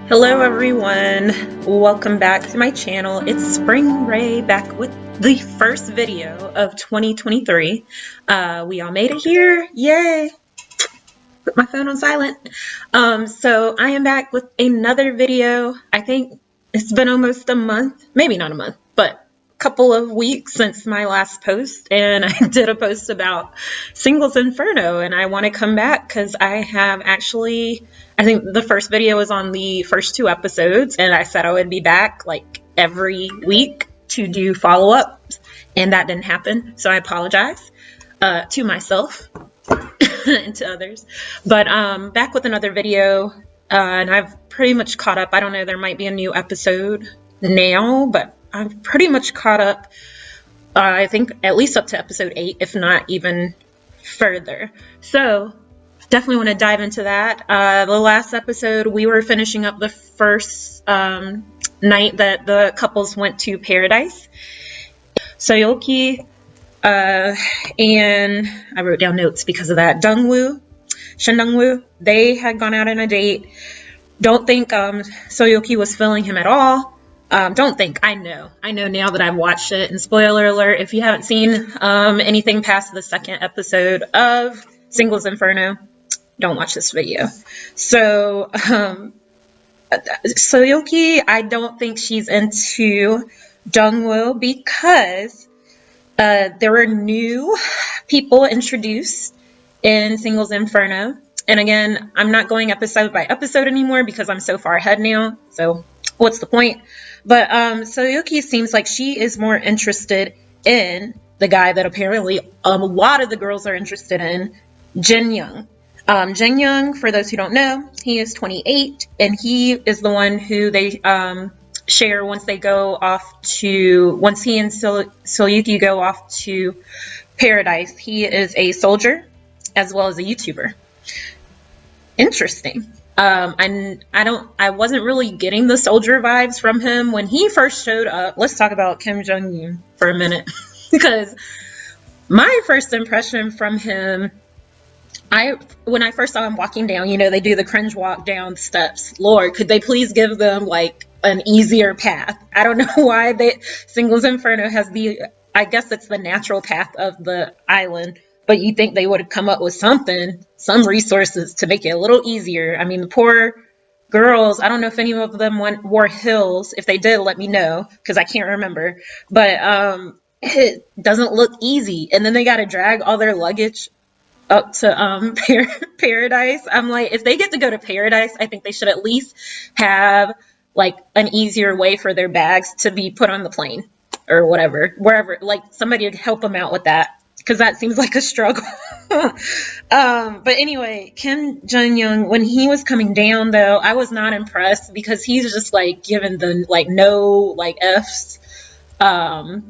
Hello everyone, welcome back to my channel. It's SpringRae back with the first video of 2023. We all made it here, yay! Put my phone on silent. So I am back with another video. I think it's been almost a month, maybe not a month, but a couple of weeks since my last post, and I did a post about Singles Inferno, and I want to come back because I have actually, I think the first video was on the first 2 episodes, and I said I would be back like every week to do follow-ups, and that didn't happen, so I apologize to myself and to others. But back with another video, and I've pretty much caught up. I don't know, there might be a new episode now, but I've pretty much caught up, I think at least up to episode 8, if not even further. So definitely want to dive into that. The last episode, we were finishing up the first night that the couples went to paradise. Soyeoki and I wrote down notes because of that. Shin Dongwoo, they had gone out on a date. Don't think Soyeoki was feeling him at all. Don't think, I know now that I've watched it, and spoiler alert, if you haven't seen anything past the second episode of Singles Inferno, don't watch this video. So Soyeoki, I don't think she's into Dongwoo because there were new people introduced in Singles Inferno. And again, I'm not going episode by episode anymore because I'm so far ahead now. So what's the point? But Soyeoki seems like she is more interested in the guy that apparently a lot of the girls are interested in, Jin Young. Jin Young, for those who don't know, he is 28, and he is the one who they share once he and Soyeoki go off to paradise. He is a soldier as well as a YouTuber. Interesting. I wasn't really getting the soldier vibes from him when he first showed up. Let's talk about Kim Jong-un for a minute because my first impression from him, when I first saw him walking down, they do the cringe walk down steps. Lord, could they please give them like an easier path? I don't know why Singles Inferno has I guess it's the natural path of the island, but you think they would have come up with some resources to make it a little easier. I mean, the poor girls, I don't know if any of them wore heels. If they did, let me know, because I can't remember. But it doesn't look easy. And then they got to drag all their luggage up to paradise. I'm like, if they get to go to paradise, I think they should at least have like an easier way for their bags to be put on the plane or whatever, wherever, like somebody to help them out with that, because that seems like a struggle. But anyway, Kim Jong-un, when he was coming down though, I was not impressed because he's just like giving the like no like F's kind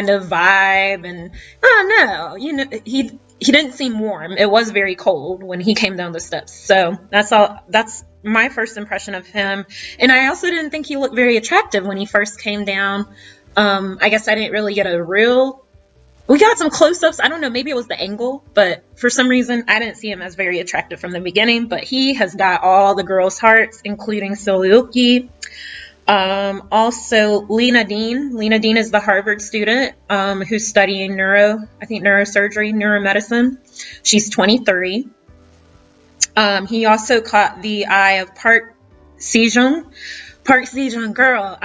of vibe, and I don't know, he didn't seem warm. It was very cold when he came down the steps. So that's my first impression of him. And I also didn't think he looked very attractive when he first came down. I guess I didn't really get we got some close-ups. I don't know, maybe it was the angle, but for some reason I didn't see him as very attractive from the beginning. But he has got all the girls' hearts, including Soyeoki. Also Lena Dean. Lena Dean is the Harvard student who's studying neuromedicine. She's 23. He also caught the eye of Park Sejong. Park Sejong, girl,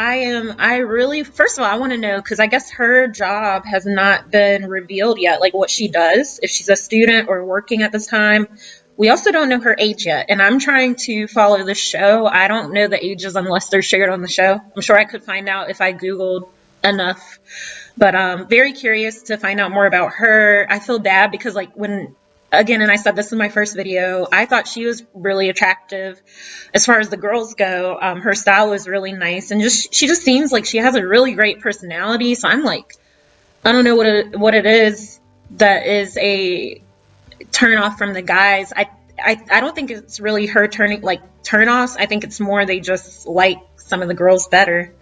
first of all, I want to know, because I guess her job has not been revealed yet, like what she does, if she's a student or working at this time. We also don't know her age yet, and I'm trying to follow the show. I don't know the ages unless they're shared on the show. I'm sure I could find out if I Googled enough, but very curious to find out more about her. I feel bad because like and I said this in my first video, I thought she was really attractive as far as the girls go. Her style was really nice, and she just seems like she has a really great personality. So I'm like, I don't know what it is that is a turn off from the guys. I don't think it's really her turn offs. I think it's more they just like some of the girls better.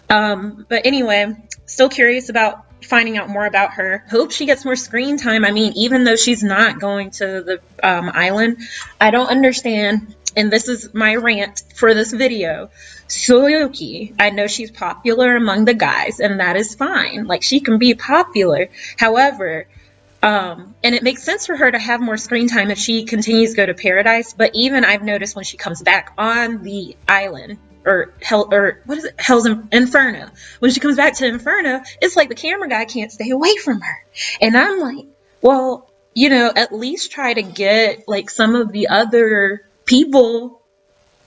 But anyway, still curious about finding out more about her. Hope she gets more screen time. I mean, even though she's not going to the island, I don't understand and this is my rant for this video, Soyuki, I know she's popular among the guys, and that is fine. Like, she can be popular. However, and it makes sense for her to have more screen time if she continues to go to Paradise. But even I've noticed when she comes back on the island, or what is it? Hell's Inferno. When she comes back to Inferno, it's like the camera guy can't stay away from her. And I'm like, well, you know, at least try to get like some of the other people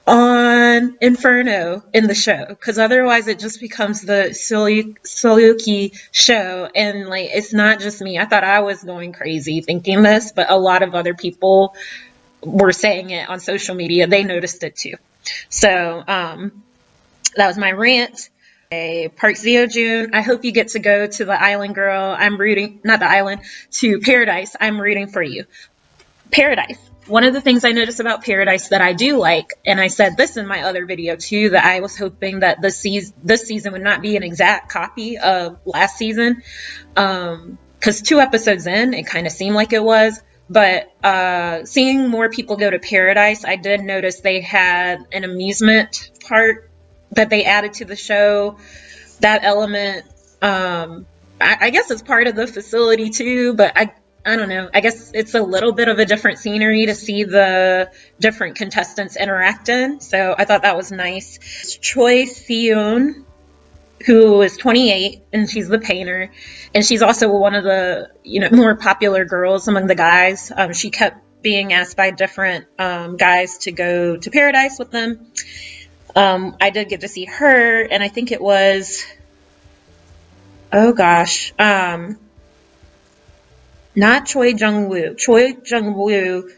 on Inferno in the show, because otherwise it just becomes the Soyuki show, and like, it's not just me. I thought I was going crazy thinking this, but a lot of other people were saying it on social media. They noticed it too. So that was my rant. Park Seo-joon, I hope you get to go to the island, girl. I'm rooting, not the island, to Paradise. I'm rooting for you. Paradise. One of the things I noticed about Paradise that I do like, and I said this in my other video too, that I was hoping that this season would not be an exact copy of last season, because 2 episodes in, it kind of seemed like it was. But seeing more people go to Paradise, I did notice they had an amusement part that they added to the show. That element, I guess it's part of the facility too, but I don't know. I guess it's a little bit of a different scenery to see the different contestants interact in. So I thought that was nice. Choi Seon, who is 28, and she's the painter, and she's also one of the, you know, more popular girls among the guys. She kept being asked by different guys to go to Paradise with them. I did get to see her, and I think it was, oh gosh, not Choi Jung-woo. Choi Jung-woo,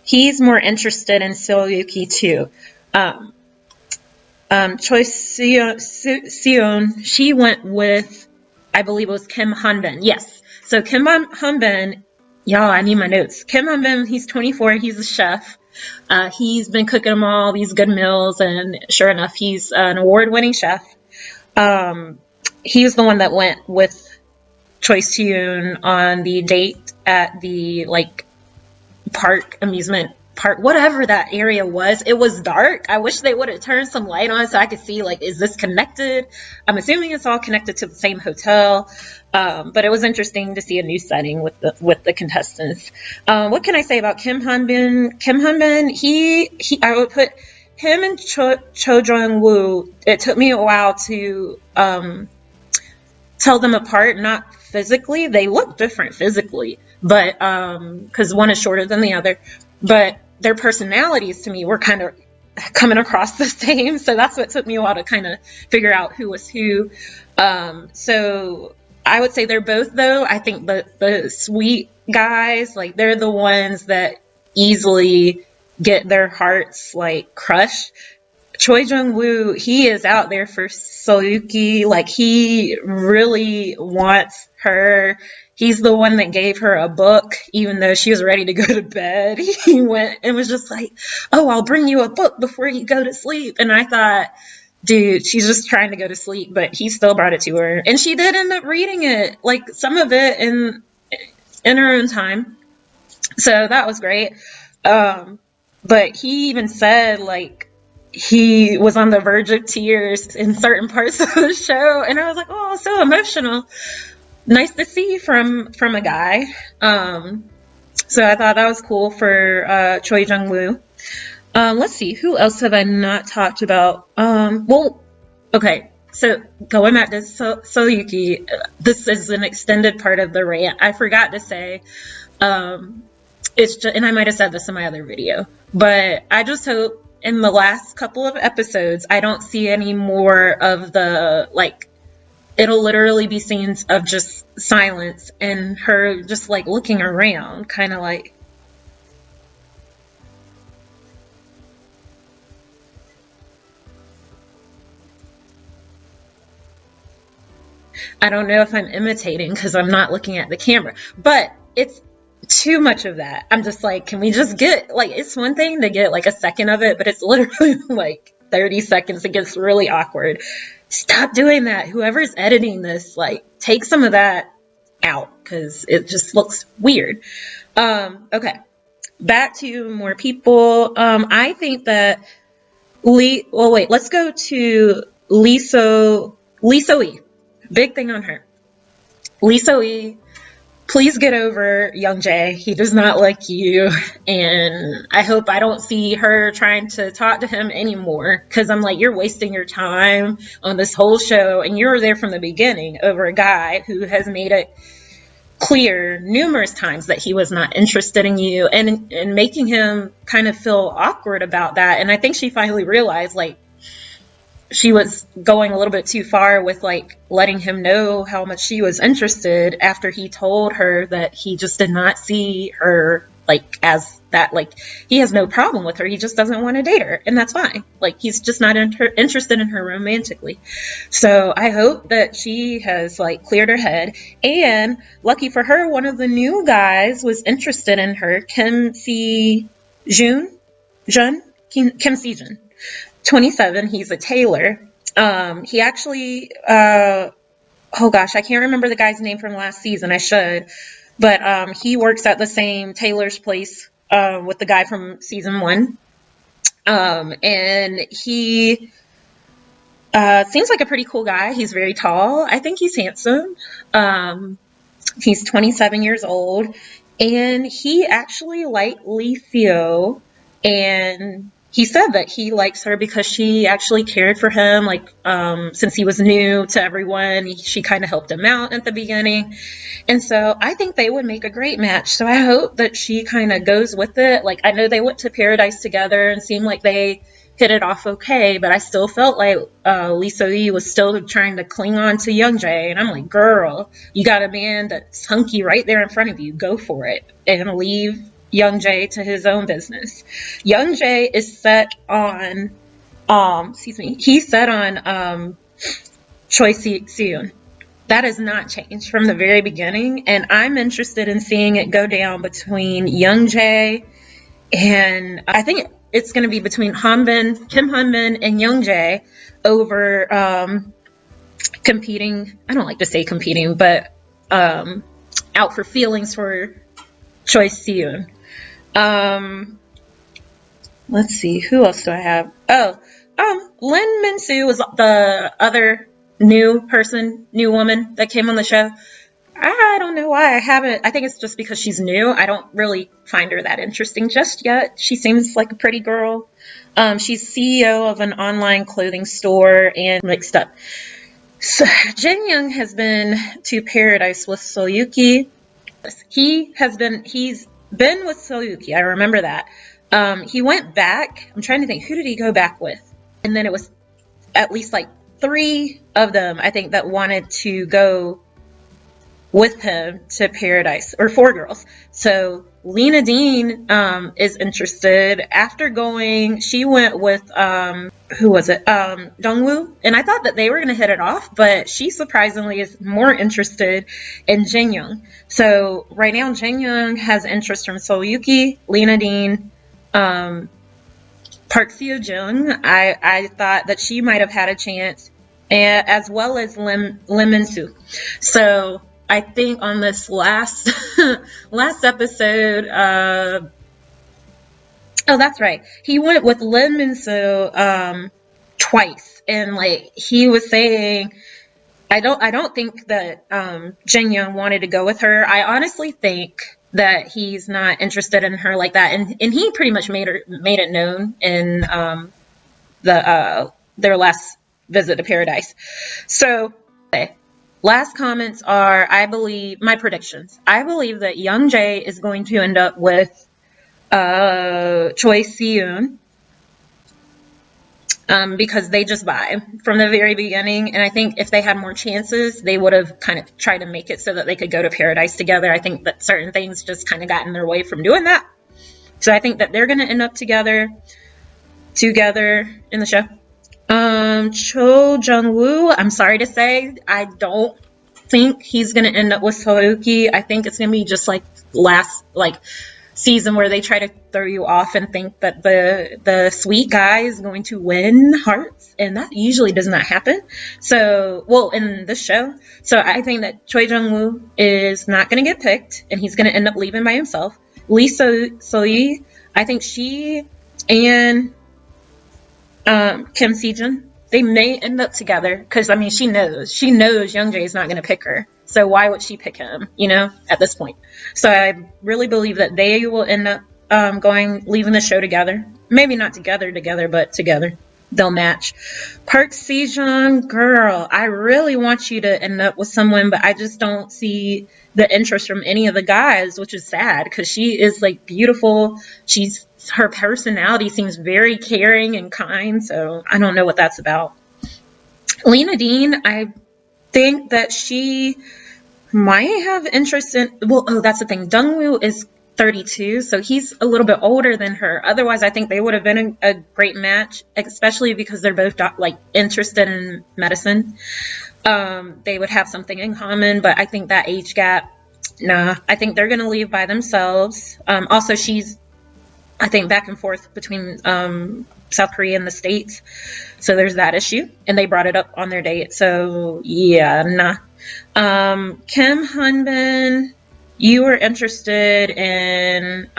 he's more interested in Soyuki too. Choi Seon, she went with, I believe it was Kim Hanbin. Yes. So Kim Hanbin, y'all, I need my notes. Kim Hanbin, he's 24. He's a chef. He's been cooking them all these good meals, and sure enough, he's an award-winning chef. He was the one that went with Choi Seon on the date at the like amusement park, whatever that area was. It was dark. I wish they would have turned some light on so I could see, like, is this connected? I'm assuming it's all connected to the same hotel. But it was interesting to see a new setting with the contestants. What can I say about Kim Hanbin? Kim Hanbin, I would put him and Cho Jung-woo. It took me a while to tell them apart, not physically. They look different physically, but because one is shorter than the other, but their personalities to me were kind of coming across the same. So that's what took me a while to kind of figure out who was who. So I would say they're both, though. I think the sweet guys, like, they're the ones that easily get their hearts like crushed. Choi Jung-woo, he is out there for Soyuki. Like, he really wants her. He's the one that gave her a book, even though she was ready to go to bed. He went and was just like, oh, I'll bring you a book before you go to sleep. And I thought, dude, she's just trying to go to sleep, but he still brought it to her. And she did end up reading it, like some of it in her own time. So that was great. But he even said, like, he was on the verge of tears in certain parts of the show, and I was like, oh, so emotional. Nice to see from a guy. So I thought that was cool for Choi Jung-woo. Let's see, who else have I not talked about? Well, okay, so going back to Soyuki, this is an extended part of the rant. I forgot to say, it's just, and I might have said this in my other video, but I just hope in the last couple of episodes, I don't see any more of the, like, it'll literally be scenes of just silence and her just, like, looking around, kind of like, I don't know if I'm imitating because I'm not looking at the camera, but it's too much of that. I'm just like, can we just get, like, it's one thing to get like a second of it, but it's literally like 30 seconds. It gets really awkward. Stop doing that. Whoever's editing this, like, take some of that out because it just looks weird. Okay. back to more people. I think that let's go to Lisa E. Big thing on her. Lisa E, please get over Young Jae. He does not like you, and I hope I don't see her trying to talk to him anymore, because I'm like, you're wasting your time on this whole show, and you were there from the beginning over a guy who has made it clear numerous times that he was not interested in you, and making him kind of feel awkward about that. And I think she finally realized, like, she was going a little bit too far with, like, letting him know how much she was interested after he told her that he just did not see her, like, as that, like, he has no problem with her, he just doesn't want to date her, and that's fine. Like, he's just not interested in her romantically. So I hope that she has, like, cleared her head. And lucky for her, one of the new guys was interested in her, Kim Si-jun, Kim Si-jun, 27. He's a tailor. He actually, oh gosh, I can't remember the guy's name from last season. I should, but he works at the same tailor's place with the guy from season 1, and he seems like a pretty cool guy. He's very tall. I think he's handsome. He's 27 years old, and he actually liked Lee Theo, and he said that he likes her because she actually cared for him, like, since he was new to everyone. She kind of helped him out at the beginning. And so I think they would make a great match. So I hope that she kind of goes with it. Like, I know they went to Paradise together and seemed like they hit it off okay, but I still felt like Lee So-yi was still trying to cling on to Young Jae. And I'm like, girl, you got a man that's hunky right there in front of you. Go for it and leave Young Jae to his own business. Young Jae is set on, he's set on Choi Si-yoon. That has not changed from the very beginning, and I'm interested in seeing it go down between Young Jae, and I think it's going to be between Kim Hanbin, and Young Jae over competing. I don't like to say competing, but out for feelings for Choi Si-yoon. Let's see, who else do I have? Lin Min-soo was the other new woman that came on the show. I don't know why I haven't. I think it's just because she's new. I don't really find her that interesting just yet. She seems like a pretty girl. She's CEO of an online clothing store and mixed up. So Jin Young has been to Paradise with Soyuki. He's been with Soyuki. I remember that. He went back. I'm trying to think, who did he go back with? And then it was at least like 3 of them, I think, that wanted to go with him to Paradise, or 4 girls. So Lena Dean is interested. After going, she went with who was it? Dongwoo, and I thought that they were going to hit it off, but she surprisingly is more interested in Jin Young. So right now, Jin Young has interest from Soyuki, Lena Dean, Park Seo Jung. I thought that she might have had a chance, and as well as Lim Min-soo. So I think on this last episode, oh, that's right, he went with Lim Min-soo twice, and like he was saying, I don't think that Jin Young wanted to go with her. I honestly think that he's not interested in her like that, and he pretty much made it known in their last visit to Paradise. So last comments are, I believe, my predictions. I believe that Young Jae is going to end up with Choi Si-yoon, because they just vibe from the very beginning. And I think if they had more chances, they would have kind of tried to make it so that they could go to Paradise together. I think that certain things just kind of got in their way from doing that. So I think that they're going to end up together in the show. Cho Jung-woo, I'm sorry to say, I don't think he's going to end up with Soyuki. I think it's going to be just like last season, where they try to throw you off and think that the sweet guy is going to win hearts, and that usually does not happen. So, well, in this show. So I think that Choi Jung-woo is not going to get picked, and he's going to end up leaving by himself. Lisa Soyi, I think she and Kim Sejun, they may end up together because I mean she knows Young Jae is not going to pick her, so why would she pick him? You know, at this point. So I really believe that they will end up leaving the show together. Maybe not together, but together. They'll match. Park Sejong, girl, I really want you to end up with someone, but I just don't see the interest from any of the guys, which is sad because she is like beautiful. Her personality seems very caring and kind, so I don't know what that's about. Lena Dean, I think that she might have interest in, well, oh, that's the thing. Dongwoo is 32, so he's a little bit older than her. Otherwise, I think they would have been a great match, especially because they're both like interested in medicine. They would have something in common, but I think that age gap, nah. I think they're gonna leave by themselves. Also, she's, I think, back and forth between South Korea and the States, so there's that issue, and they brought it up on their date. So yeah, nah. Kim Hunbin, you were interested in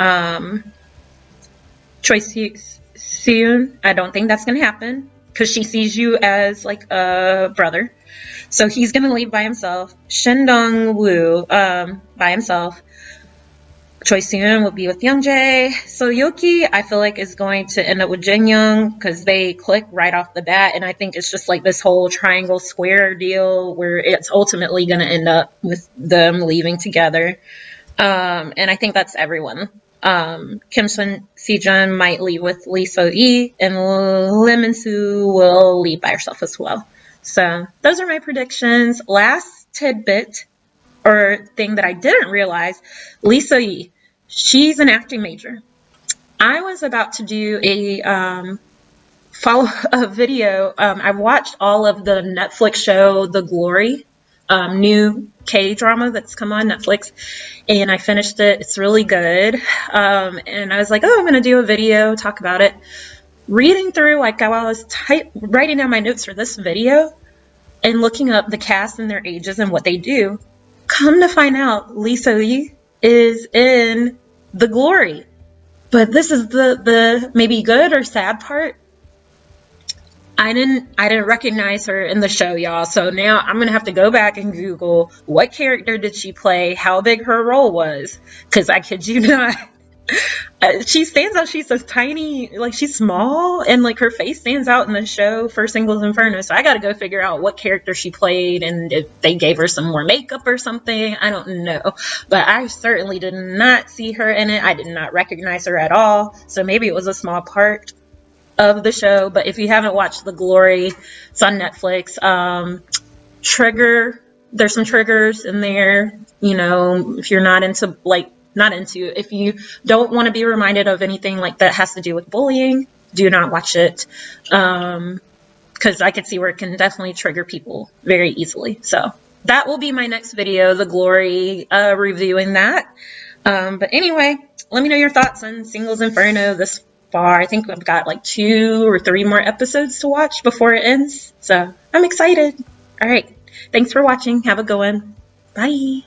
Choi Seun. I don't think that's going to happen because she sees you as like a brother. So he's going to leave by himself. Shin Dong-woo by himself. Choi Seun will be with Young Jae. So Yoki, I feel like, is going to end up with Jin Young because they click right off the bat. And I think it's just like this whole triangle square deal where it's ultimately going to end up with them leaving together. And I think that's everyone. Kim Sejun might leave with Lee So-yi, and Lim In-soo will leave by herself as well. So those are my predictions. Last tidbit or thing that I didn't realize, Lee So-yi, she's an acting major. I was about to do a follow-up video. I watched all of the Netflix show The Glory, new K-drama that's come on Netflix, and I finished it. It's really good. And I was like, oh, I'm going to do a video, talk about it. Reading through, like while I was writing down my notes for this video and looking up the cast and their ages and what they do, come to find out, Lee So-yi is in The Glory. But this is the maybe good or sad part. I didn't recognize her in the show, y'all. So now I'm gonna have to go back and Google what character did she play, how big her role was, because I kid you not. She stands out. She's so tiny, like she's small, and like her face stands out in the show for Singles Inferno. So I got to go figure out what character she played and if they gave her some more makeup or something. I don't know, but I certainly did not see her in it. I did not recognize her at all. So maybe it was a small part of the show. But if you haven't watched The Glory, it's on Netflix. There's some triggers in there. You know, if you're not into if you don't want to be reminded of anything like that has to do with bullying, do not watch it. Because I could see where it can definitely trigger people very easily. So that will be my next video, The Glory, reviewing that. But anyway, let me know your thoughts on Singles Inferno this far. I think I've got like 2 or 3 more episodes to watch before it ends. So I'm excited. All right. Thanks for watching. Have a good one. Bye.